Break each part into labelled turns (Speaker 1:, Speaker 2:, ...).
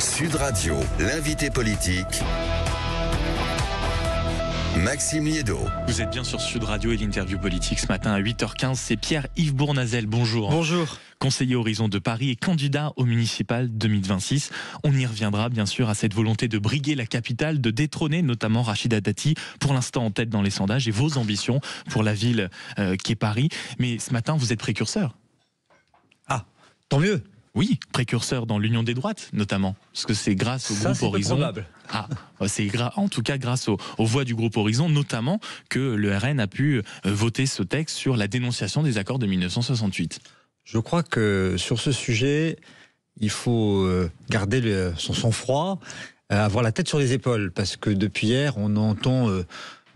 Speaker 1: Sud Radio, l'invité politique, Maxime Liédot.
Speaker 2: Vous êtes bien sur Sud Radio et l'interview politique ce matin à 8h15. C'est Pierre-Yves Bournazel. Bonjour.
Speaker 3: Bonjour.
Speaker 2: Conseiller Horizon de Paris et candidat au municipal 2026. On y reviendra bien sûr à cette volonté de briguer la capitale, de détrôner notamment Rachida Dati, pour l'instant en tête dans les sondages, et vos ambitions pour la ville qu'est Paris. Mais ce matin, vous êtes précurseur.
Speaker 3: Ah, tant mieux.
Speaker 2: Oui, précurseur dans l'Union des droites, notamment. Parce que c'est grâce au groupe Horizon.
Speaker 3: Probable.
Speaker 2: C'est en tout cas grâce aux voix du groupe Horizon, notamment, que le RN a pu voter ce texte sur la dénonciation des accords de 1968.
Speaker 3: Je crois que sur ce sujet, il faut garder son sang-froid, avoir la tête sur les épaules, parce que depuis hier, on entend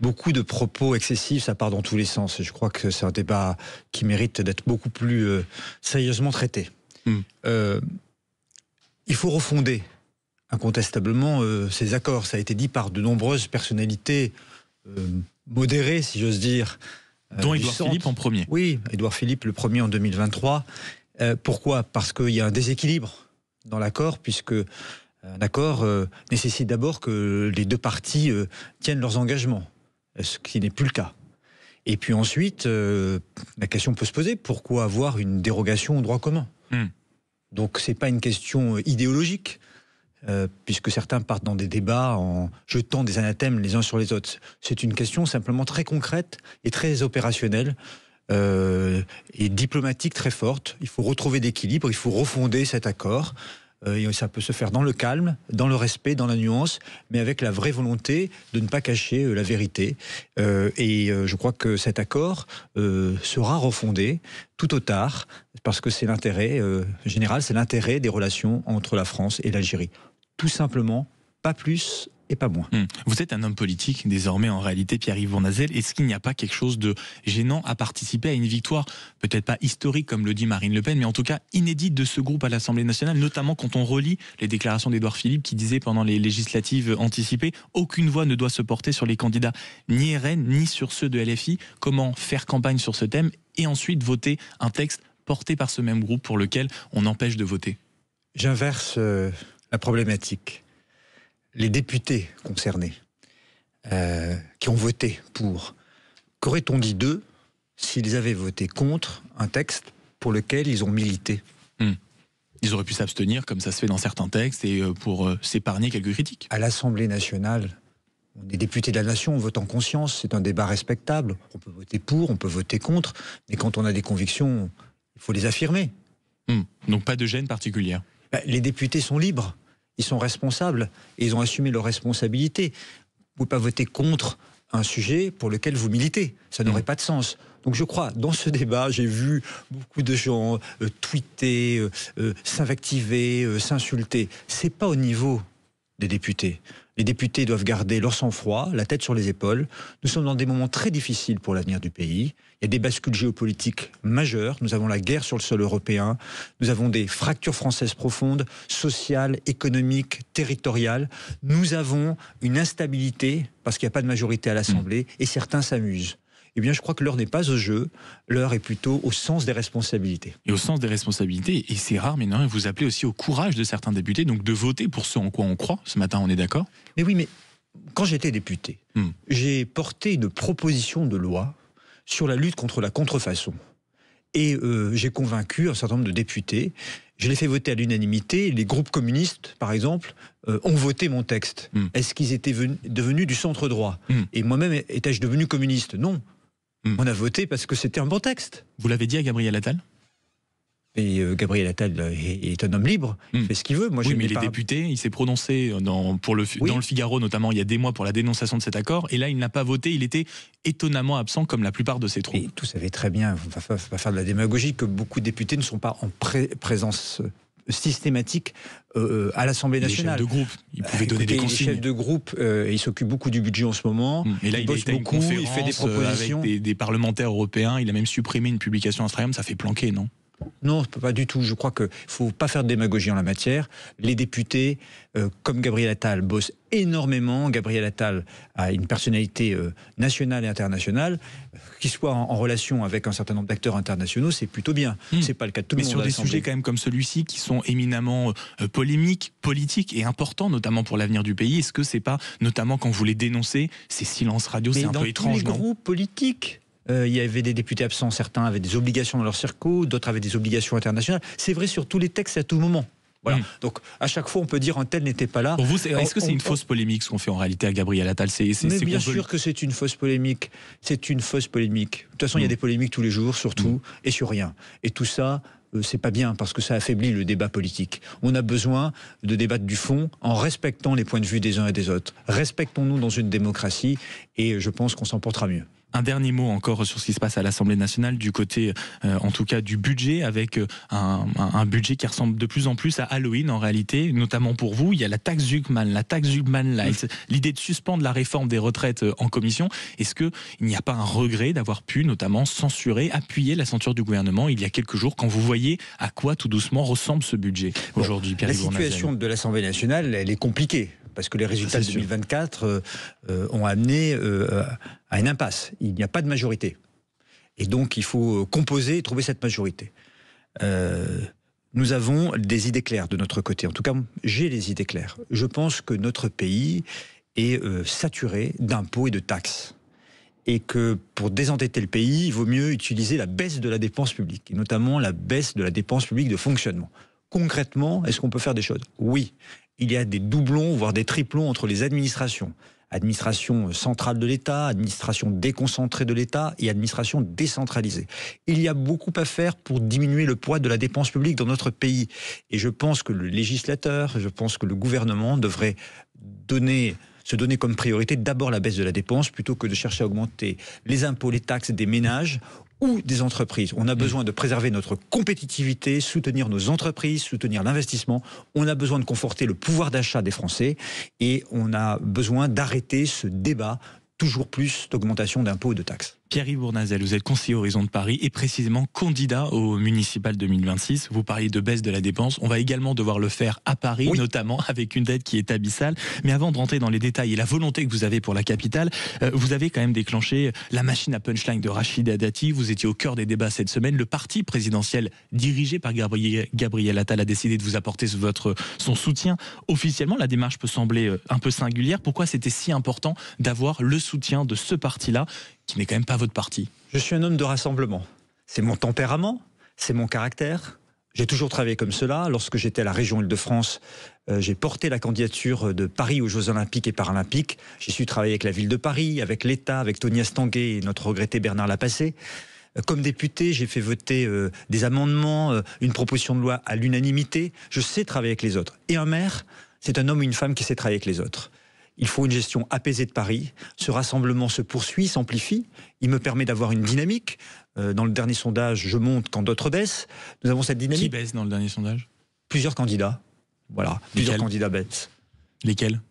Speaker 3: beaucoup de propos excessifs, ça part dans tous les sens. Et je crois que c'est un débat qui mérite d'être beaucoup plus sérieusement traité. Il faut refonder incontestablement ces accords. Ça a été dit par de nombreuses personnalités modérées, si j'ose dire.
Speaker 2: Dont Édouard Philippe en premier.
Speaker 3: Oui, Édouard Philippe le premier en 2023. Pourquoi ? Parce qu'il y a un déséquilibre dans l'accord, puisque un accord nécessite d'abord que les deux parties tiennent leurs engagements, ce qui n'est plus le cas. Et puis ensuite, la question peut se poser, pourquoi avoir une dérogation au droit commun ? Donc c'est pas une question idéologique, puisque certains partent dans des débats en jetant des anathèmes les uns sur les autres. C'est une question simplement très concrète et très opérationnelle et diplomatique très forte. Il faut retrouver l'équilibre, il faut refonder cet accord. Et ça peut se faire dans le calme, dans le respect, dans la nuance, mais avec la vraie volonté de ne pas cacher la vérité. Et je crois que cet accord sera refondé tout au tard, parce que c'est l'intérêt général, c'est l'intérêt des relations entre la France et l'Algérie. Tout simplement, pas plus et pas moins.
Speaker 2: Vous êtes un homme politique désormais en réalité, Pierre-Yves Bournazel. Est-ce qu'il n'y a pas quelque chose de gênant à participer à une victoire, peut-être pas historique comme le dit Marine Le Pen, mais en tout cas inédite de ce groupe à l'Assemblée nationale, notamment quand on relit les déclarations d'Édouard Philippe qui disait pendant les législatives anticipées « Aucune voix ne doit se porter sur les candidats ni RN ni sur ceux de LFI ». Comment faire campagne sur ce thème et ensuite voter un texte porté par ce même groupe pour lequel on empêche de voter ?
Speaker 3: J'inverse la problématique. Les députés concernés, qui ont voté pour, qu'aurait-on dit d'eux s'ils avaient voté contre un texte pour lequel ils ont milité ?
Speaker 2: Ils auraient pu s'abstenir, comme ça se fait dans certains textes, et pour s'épargner quelques critiques.
Speaker 3: À l'Assemblée nationale, on est députés de la nation, on vote en conscience, c'est un débat respectable. On peut voter pour, on peut voter contre, mais quand on a des convictions, il faut les affirmer.
Speaker 2: Donc pas de gêne particulière.
Speaker 3: Les députés sont libres. Ils sont responsables et ils ont assumé leurs responsabilités. Vous ne pouvez pas voter contre un sujet pour lequel vous militez. Ça n'aurait pas de sens. Donc je crois, dans ce débat, j'ai vu beaucoup de gens tweeter, s'invectiver, s'insulter. C'est pas au niveau des députés. Les députés doivent garder leur sang-froid, la tête sur les épaules. Nous sommes dans des moments très difficiles pour l'avenir du pays. Il y a des bascules géopolitiques majeures. Nous avons la guerre sur le sol européen. Nous avons des fractures françaises profondes, sociales, économiques, territoriales. Nous avons une instabilité parce qu'il n'y a pas de majorité à l'Assemblée et certains s'amusent. Eh bien, je crois que l'heure n'est pas au jeu, l'heure est plutôt au sens des responsabilités.
Speaker 2: Et au sens des responsabilités, et c'est rare, mais non, vous appelez aussi au courage de certains députés, donc de voter pour ce en quoi on croit. Ce matin, on est d'accord ?
Speaker 3: Mais oui, mais quand j'étais député, j'ai porté une proposition de loi sur la lutte contre la contrefaçon. Et j'ai convaincu un certain nombre de députés. Je l'ai fait voter à l'unanimité. Les groupes communistes, par exemple, ont voté mon texte. Est-ce qu'ils étaient devenus du centre droit ? Et moi-même, étais-je devenu communiste ? Non. On a voté parce que c'était un bon texte.
Speaker 2: Vous l'avez dit à Gabriel Attal ?
Speaker 3: Et Gabriel Attal est un homme libre, il fait ce qu'il veut. Moi,
Speaker 2: oui, mais les députés, il s'est prononcé dans le Figaro, notamment il y a des mois, pour la dénonciation de cet accord, et là il n'a pas voté, il était étonnamment absent comme la plupart de ses troupes. Et
Speaker 3: vous savez très bien, on va pas faire de la démagogie, que beaucoup de députés ne sont pas en présence systématique à l'Assemblée nationale.
Speaker 2: Les chefs de groupe, ils pouvaient donner des consignes.
Speaker 3: Les chefs de groupe, ils s'occupent beaucoup du budget en ce moment.
Speaker 2: Et là, il bosse beaucoup, il fait des propositions. Avec des parlementaires européens, il a même supprimé une publication Instagram, ça fait planquer, non ?
Speaker 3: Non, pas du tout. Je crois qu'il ne faut pas faire de démagogie en la matière. Les députés, comme Gabriel Attal, bossent énormément. Gabriel Attal a une personnalité nationale et internationale. Qu'il soit en relation avec un certain nombre d'acteurs internationaux, c'est plutôt bien. C'est pas le cas de tout le monde.
Speaker 2: Mais sur des sujets quand même comme celui-ci, qui sont éminemment polémiques, politiques et importants, notamment pour l'avenir du pays, est-ce que c'est pas, notamment quand vous les dénoncez, ces silences radio, c'est un peu étrange, non ?
Speaker 3: Dans tous les groupes politiques, il y avait des députés absents, certains avaient des obligations dans leur circo, d'autres avaient des obligations internationales. C'est vrai sur tous les textes à tout moment. Voilà. Donc à chaque fois on peut dire un tel n'était pas là.
Speaker 2: Pour vous, est-ce que c'est une fausse polémique ce qu'on fait en réalité à Gabriel Attal ?
Speaker 3: Mais bien sûr que c'est une fausse polémique. C'est une fausse polémique. De toute façon, il y a des polémiques tous les jours, sur tout et sur rien. Et tout ça, c'est pas bien parce que ça affaiblit le débat politique. On a besoin de débattre du fond en respectant les points de vue des uns et des autres. Respectons-nous dans une démocratie et je pense qu'on s'en portera mieux.
Speaker 2: Un dernier mot encore sur ce qui se passe à l'Assemblée nationale du côté, en tout cas, du budget, avec un budget qui ressemble de plus en plus à Halloween en réalité, notamment pour vous. Il y a la taxe Zuckman, la taxe Zuckman Light, l'idée de suspendre la réforme des retraites en commission. Est-ce qu'il n'y a pas un regret d'avoir pu notamment censurer, appuyer la censure du gouvernement il y a quelques jours, quand vous voyez à quoi tout doucement ressemble ce budget aujourd'hui, Pierre-Yves Bournazel ?
Speaker 3: La situation de l'Assemblée nationale, elle est compliquée. Parce que les résultats de 2024 ont amené à une impasse. Il n'y a pas de majorité. Et donc, il faut composer et trouver cette majorité. Nous avons des idées claires de notre côté. En tout cas, j'ai les idées claires. Je pense que notre pays est saturé d'impôts et de taxes. Et que pour désendetter le pays, il vaut mieux utiliser la baisse de la dépense publique. Et notamment la baisse de la dépense publique de fonctionnement. Concrètement, est-ce qu'on peut faire des choses ? Oui. Il y a des doublons, voire des triplons entre les administrations. Administration centrale de l'État, administration déconcentrée de l'État et administration décentralisée. Il y a beaucoup à faire pour diminuer le poids de la dépense publique dans notre pays. Et je pense que le législateur, je pense que le gouvernement devrait se donner comme priorité d'abord la baisse de la dépense plutôt que de chercher à augmenter les impôts, les taxes des ménages ou des entreprises. On a besoin de préserver notre compétitivité, soutenir nos entreprises, soutenir l'investissement. On a besoin de conforter le pouvoir d'achat des Français et on a besoin d'arrêter ce débat toujours plus d'augmentation d'impôts et de taxes.
Speaker 2: Pierre-Yves Bournazel, vous êtes conseiller Horizon de Paris et précisément candidat au municipal 2026. Vous parliez de baisse de la dépense. On va également devoir le faire à Paris, notamment avec une dette qui est abyssale. Mais avant de rentrer dans les détails et la volonté que vous avez pour la capitale, vous avez quand même déclenché la machine à punchline de Rachida Dati. Vous étiez au cœur des débats cette semaine. Le parti présidentiel dirigé par Gabriel Attal a décidé de vous apporter son soutien. Officiellement, la démarche peut sembler un peu singulière. Pourquoi c'était si important d'avoir le soutien de ce parti-là, qui n'est quand même pas votre parti?
Speaker 3: Je suis un homme de rassemblement. C'est mon tempérament, c'est mon caractère. J'ai toujours travaillé comme cela. Lorsque j'étais à la région Île-de-France, j'ai porté la candidature de Paris aux Jeux Olympiques et Paralympiques. J'ai su travailler avec la ville de Paris, avec l'État, avec Tony Estanguet et notre regretté Bernard Lapassé. Comme député, j'ai fait voter des amendements, une proposition de loi à l'unanimité. Je sais travailler avec les autres. Et un maire, c'est un homme ou une femme qui sait travailler avec les autres. Il faut une gestion apaisée de Paris. Ce rassemblement se poursuit, s'amplifie. Il me permet d'avoir une dynamique. Dans le dernier sondage, je monte quand d'autres baissent. Nous avons cette dynamique.
Speaker 2: Qui baisse dans le dernier sondage?
Speaker 3: Plusieurs candidats. Voilà, plusieurs candidats baissent.
Speaker 2: Lesquels?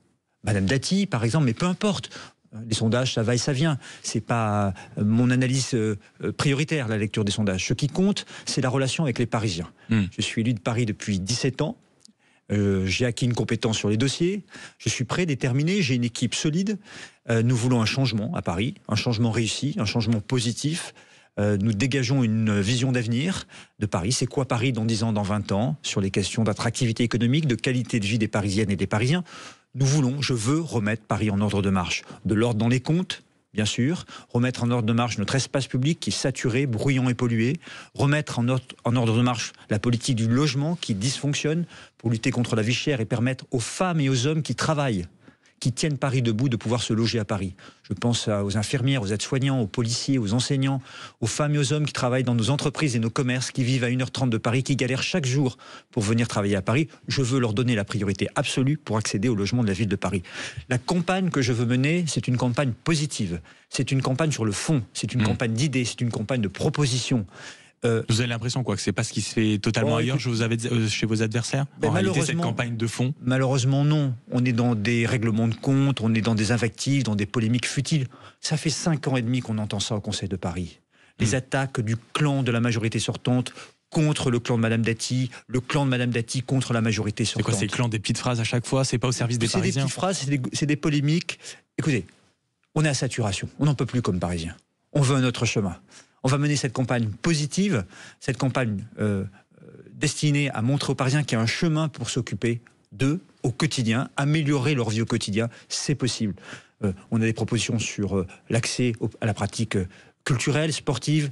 Speaker 3: Madame Dati, par exemple, mais peu importe. Les sondages, ça va et ça vient. C'est pas mon analyse prioritaire, la lecture des sondages. Ce qui compte, c'est la relation avec les Parisiens. Je suis élu de Paris depuis 17 ans. J'ai acquis une compétence sur les dossiers, je suis prêt, déterminé, j'ai une équipe solide. Nous voulons un changement à Paris, un changement réussi, un changement positif. Nous dégageons une vision d'avenir de Paris. C'est quoi Paris dans 10 ans, dans 20 ans, sur les questions d'attractivité économique, de qualité de vie des Parisiennes et des Parisiens. Je veux remettre Paris en ordre de marche. De l'ordre dans les comptes, bien sûr, remettre en ordre de marche notre espace public qui est saturé, bruyant et pollué, remettre en ordre de marche la politique du logement qui dysfonctionne pour lutter contre la vie chère et permettre aux femmes et aux hommes qui travaillent, qui tiennent Paris debout, de pouvoir se loger à Paris. Je pense aux infirmières, aux aides-soignants, aux policiers, aux enseignants, aux femmes et aux hommes qui travaillent dans nos entreprises et nos commerces, qui vivent à 1h30 de Paris, qui galèrent chaque jour pour venir travailler à Paris. Je veux leur donner la priorité absolue pour accéder au logement de la ville de Paris. La campagne que je veux mener, c'est une campagne positive. C'est une campagne sur le fond. C'est une campagne d'idées. C'est une campagne de propositions.
Speaker 2: Vous avez l'impression que c'est pas ce qui se fait totalement ailleurs chez vos adversaires? En réalité, cette campagne de fond?
Speaker 3: Malheureusement, non. On est dans des règlements de compte, on est dans des invectives, dans des polémiques futiles. Ça fait 5 ans et demi qu'on entend ça au Conseil de Paris. Les attaques du clan de la majorité sortante contre le clan de Madame Dati, le clan de Madame Dati contre la majorité sortante.
Speaker 2: C'est quoi ces clans, des petites phrases à chaque fois? C'est pas au service des Parisiens?
Speaker 3: C'est des petites phrases, c'est des polémiques. Écoutez, on est à saturation, on n'en peut plus comme Parisiens. On veut un autre chemin. On va mener cette campagne positive, cette campagne destinée à montrer aux Parisiens qu'il y a un chemin pour s'occuper d'eux au quotidien, améliorer leur vie au quotidien, c'est possible. On a des propositions sur l'accès à la pratique culturelle, sportive.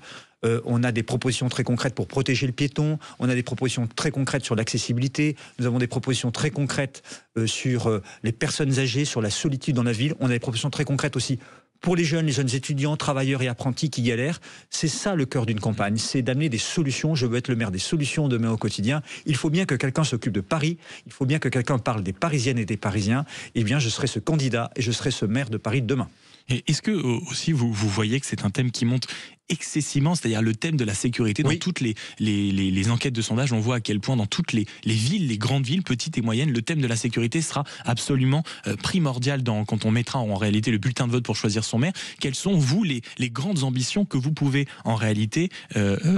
Speaker 3: On a des propositions très concrètes pour protéger le piéton. On a des propositions très concrètes sur l'accessibilité. Nous avons des propositions très concrètes sur les personnes âgées, sur la solitude dans la ville. On a des propositions très concrètes aussi pour les jeunes étudiants, travailleurs et apprentis qui galèrent. C'est ça le cœur d'une campagne, c'est d'amener des solutions. Je veux être le maire des solutions demain au quotidien. Il faut bien que quelqu'un s'occupe de Paris, il faut bien que quelqu'un parle des Parisiennes et des Parisiens. Eh bien, je serai ce candidat et je serai ce maire de Paris demain.
Speaker 2: Et est-ce que aussi vous voyez que c'est un thème qui monte excessivement, c'est-à-dire le thème de la sécurité? Dans toutes les enquêtes de sondage, on voit à quel point dans toutes les villes, les grandes villes, petites et moyennes, le thème de la sécurité sera absolument primordial quand on mettra en réalité le bulletin de vote pour choisir son maire. Quelles sont, vous, les grandes ambitions que vous pouvez en réalité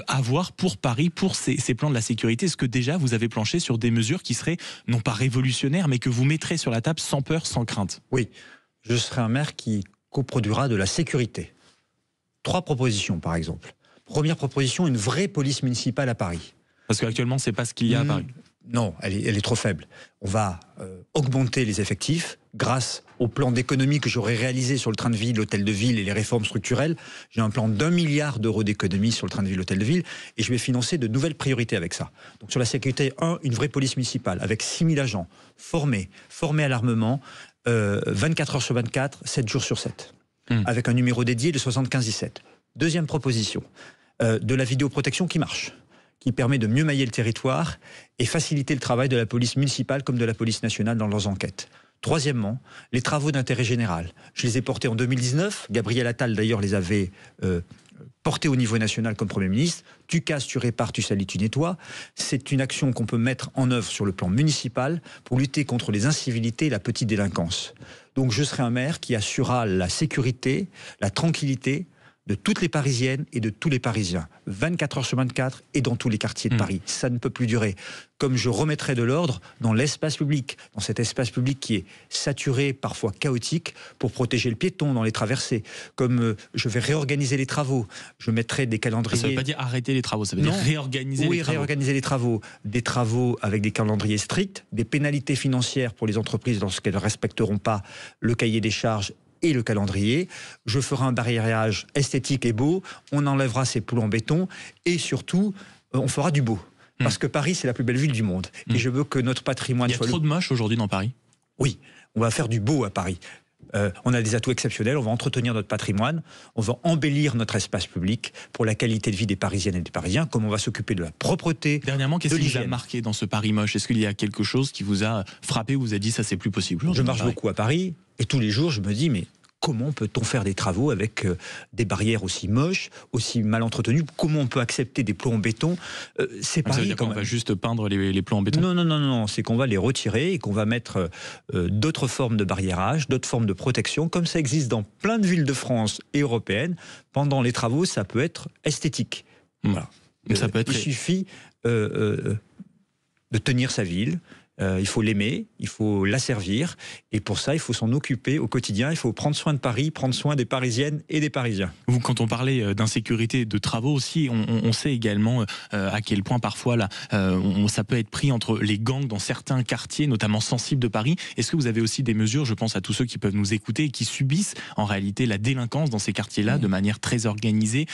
Speaker 2: avoir pour Paris, pour ces plans de la sécurité? Est-ce que déjà vous avez planché sur des mesures qui seraient non pas révolutionnaires, mais que vous mettrez sur la table sans peur, sans crainte?
Speaker 3: Oui, je serai un maire qui coproduira de la sécurité. 3 propositions, par exemple. Première proposition, une vraie police municipale à Paris.
Speaker 2: Parce qu'actuellement, c'est pas ce qu'il y a à Paris.
Speaker 3: Non, elle est trop faible. On va augmenter les effectifs grâce au plan d'économie que j'aurai réalisé sur le train de vie, l'hôtel de ville et les réformes structurelles. J'ai un plan d'1 milliard d'euros d'économie sur le train de vie, l'hôtel de ville, et je vais financer de nouvelles priorités avec ça. Donc sur la sécurité, une vraie police municipale avec 6 000 agents formés à l'armement, 24 heures sur 24, 7 jours sur 7, avec un numéro dédié de 75 17. Deuxième proposition, de la vidéoprotection qui marche, qui permet de mieux mailler le territoire et faciliter le travail de la police municipale comme de la police nationale dans leurs enquêtes. Troisièmement, les travaux d'intérêt général. Je les ai portés en 2019. Gabriel Attal, d'ailleurs, les avait portés au niveau national comme Premier ministre. Tu casses, tu répares, tu salis, tu nettoies. C'est une action qu'on peut mettre en œuvre sur le plan municipal pour lutter contre les incivilités et la petite délinquance. Donc je serai un maire qui assurera la sécurité, la tranquillité de toutes les Parisiennes et de tous les Parisiens, 24 heures sur 24 et dans tous les quartiers de Paris. Ça ne peut plus durer. Comme je remettrai de l'ordre dans l'espace public, dans cet espace public qui est saturé, parfois chaotique, pour protéger le piéton dans les traversées. Comme je vais réorganiser les travaux, je mettrai des calendriers...
Speaker 2: Ça ne veut pas dire arrêter les travaux, ça veut dire réorganiser les travaux. Oui,
Speaker 3: réorganiser les travaux. Des travaux avec des calendriers stricts, des pénalités financières pour les entreprises lorsqu'elles ne respecteront pas le cahier des charges et le calendrier. Je ferai un barriérage esthétique et beau, on enlèvera ces poules en béton et surtout, on fera du beau. Parce que Paris, c'est la plus belle ville du monde. Et je veux que notre patrimoine soit...
Speaker 2: Il y a trop de moches aujourd'hui dans Paris?
Speaker 3: Oui, on va faire du beau à Paris. On a des atouts exceptionnels, on va entretenir notre patrimoine, on va embellir notre espace public pour la qualité de vie des Parisiennes et des Parisiens, comme on va s'occuper de la propreté.
Speaker 2: Dernièrement, qu'est-ce qui vous a marqué dans ce Paris moche? Est-ce qu'il y a quelque chose qui vous a frappé, vous a dit ça c'est plus possible?
Speaker 3: Je marche beaucoup à Paris et tous les jours je me dis mais comment peut-on faire des travaux avec des barrières aussi moches, aussi mal entretenues? Comment on peut accepter des plombs en béton? C'est Paris.
Speaker 2: Ça veut dire qu'on va juste peindre les plombs en béton?
Speaker 3: Non. C'est qu'on va les retirer et qu'on va mettre d'autres formes de barriérage, d'autres formes de protection, comme ça existe dans plein de villes de France et européennes. Pendant les travaux, ça peut être esthétique. Voilà.
Speaker 2: Donc ça peut être...
Speaker 3: Il suffit de tenir sa ville. Il faut l'aimer, il faut la servir, et pour ça, il faut s'en occuper au quotidien. Il faut prendre soin de Paris, prendre soin des Parisiennes et des Parisiens.
Speaker 2: Vous, quand on parlait d'insécurité, de travaux aussi, on sait également à quel point parfois là, ça peut être pris entre les gangs dans certains quartiers, notamment sensibles de Paris. Est-ce que vous avez aussi des mesures, je pense à tous ceux qui peuvent nous écouter et qui subissent en réalité la délinquance dans ces quartiers-là de manière très organisée,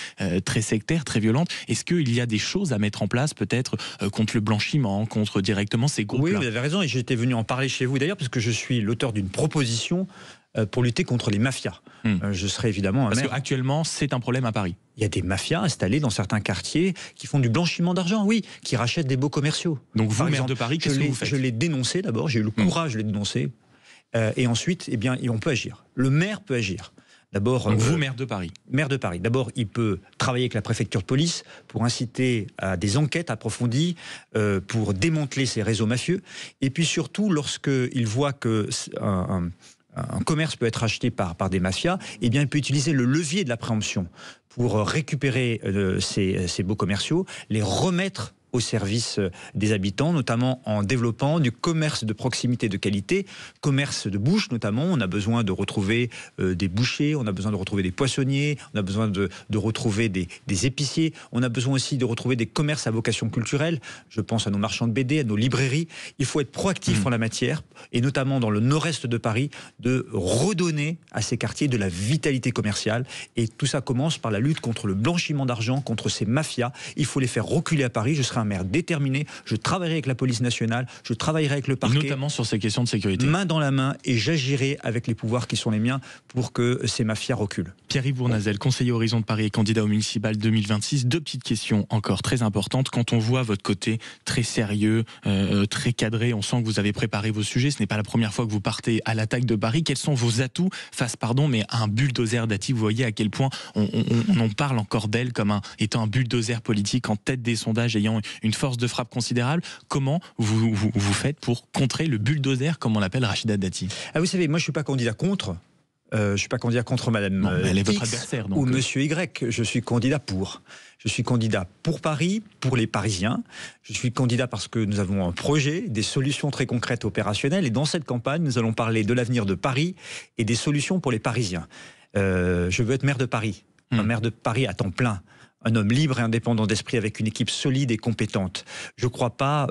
Speaker 2: très sectaire, très violente? Est-ce qu'il y a des choses à mettre en place peut-être contre le blanchiment, contre directement ces groupes-là?
Speaker 3: Oui, vous avez raison, et j'étais venu en parler chez vous d'ailleurs, parce que je suis l'auteur d'une proposition pour lutter contre les mafias. Je serai évidemment un maire.
Speaker 2: Parce qu'actuellement, c'est un problème à Paris.
Speaker 3: Il y a des mafias installées dans certains quartiers qui font du blanchiment d'argent, oui, qui rachètent des beaux commerciaux.
Speaker 2: Donc vous, maire de Paris, qu'est-ce que vous faites?
Speaker 3: Je l'ai dénoncé d'abord, j'ai eu le courage de le dénoncer, et ensuite, eh bien, on peut agir. Le maire peut agir. D'abord,
Speaker 2: vous, maire de Paris.
Speaker 3: Maire de Paris. D'abord, il peut travailler avec la préfecture de police pour inciter à des enquêtes approfondies, pour démanteler ces réseaux mafieux. Et puis surtout, lorsqu'il voit que un commerce peut être acheté par des mafias, eh bien, il peut utiliser le levier de la préemption pour récupérer ces beaux commerciaux, les remettre au service des habitants, notamment en développant du commerce de proximité de qualité, commerce de bouche notamment. On a besoin de retrouver des bouchers, on a besoin de retrouver des poissonniers, on a besoin de retrouver des épiciers, on a besoin aussi de retrouver des commerces à vocation culturelle. Je pense à nos marchands de BD, à nos librairies. Il faut être proactif en la matière, et notamment dans le nord-est de Paris, de redonner à ces quartiers de la vitalité commerciale. Et tout ça commence par la lutte contre le blanchiment d'argent, contre ces mafias. Il faut les faire reculer à Paris. Je serai un maire déterminé. Je travaillerai avec la police nationale. Je travaillerai avec le parquet.
Speaker 2: Et notamment sur ces questions de sécurité.
Speaker 3: Main dans la main, et j'agirai avec les pouvoirs qui sont les miens pour que ces mafias reculent.
Speaker 2: Pierre-Yves Bournazel, conseiller Horizon de Paris et candidat au municipal 2026. 2 petites questions encore très importantes. Quand on voit votre côté très sérieux, très cadré, on sent que vous avez préparé vos sujets. Ce n'est pas la première fois que vous partez à l'attaque de Paris. Quels sont vos atouts face, mais à un bulldozer Dati? Vous voyez à quel point on en parle encore d'elle comme étant un bulldozer politique en tête des sondages, ayant une force de frappe considérable. Comment vous faites pour contrer le bulldozer, comme on l'appelle, Rachida Dati?
Speaker 3: Vous savez, moi je ne suis pas candidat contre. Je ne suis pas candidat contre Madame
Speaker 2: elle est votre
Speaker 3: X
Speaker 2: adversaire, donc.
Speaker 3: Ou Monsieur Y. Je suis candidat pour. Je suis candidat pour Paris, pour les Parisiens. Je suis candidat parce que nous avons un projet, des solutions très concrètes, opérationnelles. Et dans cette campagne, nous allons parler de l'avenir de Paris et des solutions pour les Parisiens. Je veux être maire de Paris, un maire de Paris à temps plein. Un homme libre et indépendant d'esprit avec une équipe solide et compétente. Je ne crois pas,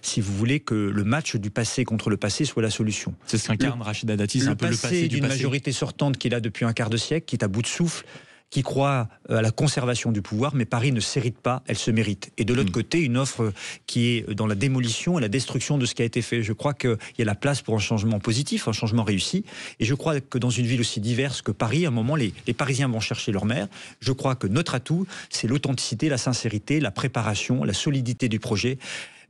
Speaker 3: si vous voulez, que le match du passé contre le passé soit la solution.
Speaker 2: C'est ce qu'incarne Rachida Dati, c'est un peu le passé du
Speaker 3: d'une
Speaker 2: passé.
Speaker 3: Majorité sortante qui est là depuis un quart de siècle, qui est à bout de souffle, qui croit à la conservation du pouvoir, mais Paris ne s'hérite pas, elle se mérite. Et de l'autre côté, une offre qui est dans la démolition et la destruction de ce qui a été fait. Je crois qu'il y a la place pour un changement positif, un changement réussi. Et je crois que dans une ville aussi diverse que Paris, à un moment, les Parisiens vont chercher leur maire. Je crois que notre atout, c'est l'authenticité, la sincérité, la préparation, la solidité du projet,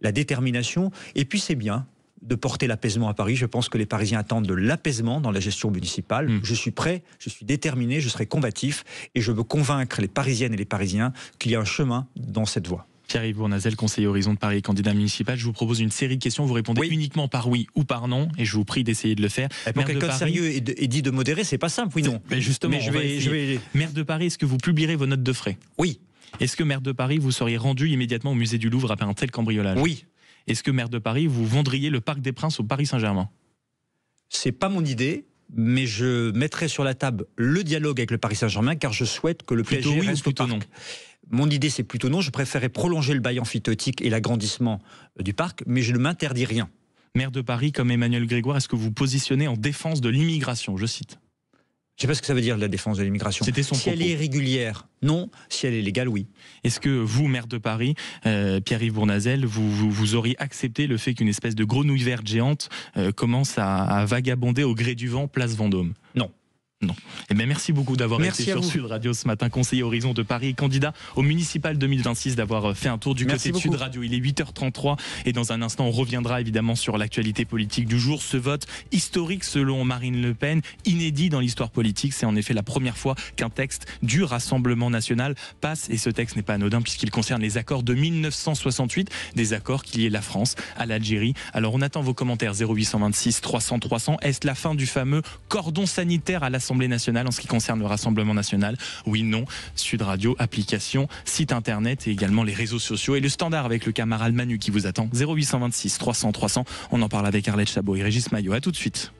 Speaker 3: la détermination. Et puis c'est bien de porter l'apaisement à Paris. Je pense que les Parisiens attendent de l'apaisement dans la gestion municipale. Je suis prêt, je suis déterminé, je serai combatif et je veux convaincre les Parisiennes et les Parisiens qu'il y a un chemin dans cette voie.
Speaker 2: Pierre-Yves Bournazel, conseiller Horizon de Paris et candidat municipal. Je vous propose une série de questions. Vous répondez uniquement par oui ou par non et je vous prie d'essayer de le faire.
Speaker 3: Pour quelqu'un de sérieux et dit de modérer, c'est pas simple, oui non.
Speaker 2: Mais justement, Maire de Paris, est-ce que vous publierez vos notes de frais?
Speaker 3: Oui.
Speaker 2: Est-ce que maire de Paris, vous seriez rendu immédiatement au musée du Louvre après un tel cambriolage?
Speaker 3: Oui.
Speaker 2: Est-ce que maire de Paris, vous vendriez le Parc des Princes au Paris Saint-Germain?
Speaker 3: C'est pas mon idée, mais je mettrai sur la table le dialogue avec le Paris Saint-Germain, car je souhaite que le
Speaker 2: plutôt
Speaker 3: PSG
Speaker 2: oui
Speaker 3: reste
Speaker 2: ou plutôt
Speaker 3: au parc.
Speaker 2: Non?
Speaker 3: Mon idée, c'est plutôt non. Je préférerais prolonger le bail amphithéotique et l'agrandissement du parc, mais je ne m'interdis rien.
Speaker 2: Maire de Paris, comme Emmanuel Grégoire, est-ce que vous positionnez en défense de l'immigration? Je cite.
Speaker 3: Je ne sais pas ce que ça veut dire, la défense de l'immigration.
Speaker 2: C'était son
Speaker 3: Si
Speaker 2: propos.
Speaker 3: elle est irrégulière, non. Si elle est légale, oui.
Speaker 2: Est-ce que vous, maire de Paris, Pierre-Yves Bournazel, vous auriez accepté le fait qu'une espèce de grenouille verte géante commence à vagabonder au gré du vent, place Vendôme?
Speaker 3: Non.
Speaker 2: Non. Eh bien, merci beaucoup d'avoir été sur Sud Radio ce matin, conseiller Horizon de Paris, candidat au municipal 2026, d'avoir fait un tour du côté de Sud Radio. Il est 8h33 et dans un instant, on reviendra évidemment sur l'actualité politique du jour. Ce vote historique selon Marine Le Pen, inédit dans l'histoire politique. C'est en effet la première fois qu'un texte du Rassemblement national passe et ce texte n'est pas anodin puisqu'il concerne les accords de 1968, des accords qui liaient la France à l'Algérie. Alors on attend vos commentaires 0826 300 300. Est-ce la fin du fameux cordon sanitaire à l'Assemblée nationale en ce qui concerne le Rassemblement national? Oui, non. Sud Radio, application, site internet et également les réseaux sociaux et le standard avec le camarade Manu qui vous attend. 0826 300 300. On en parle avec Arlette Chabot et Régis Maillot. À tout de suite.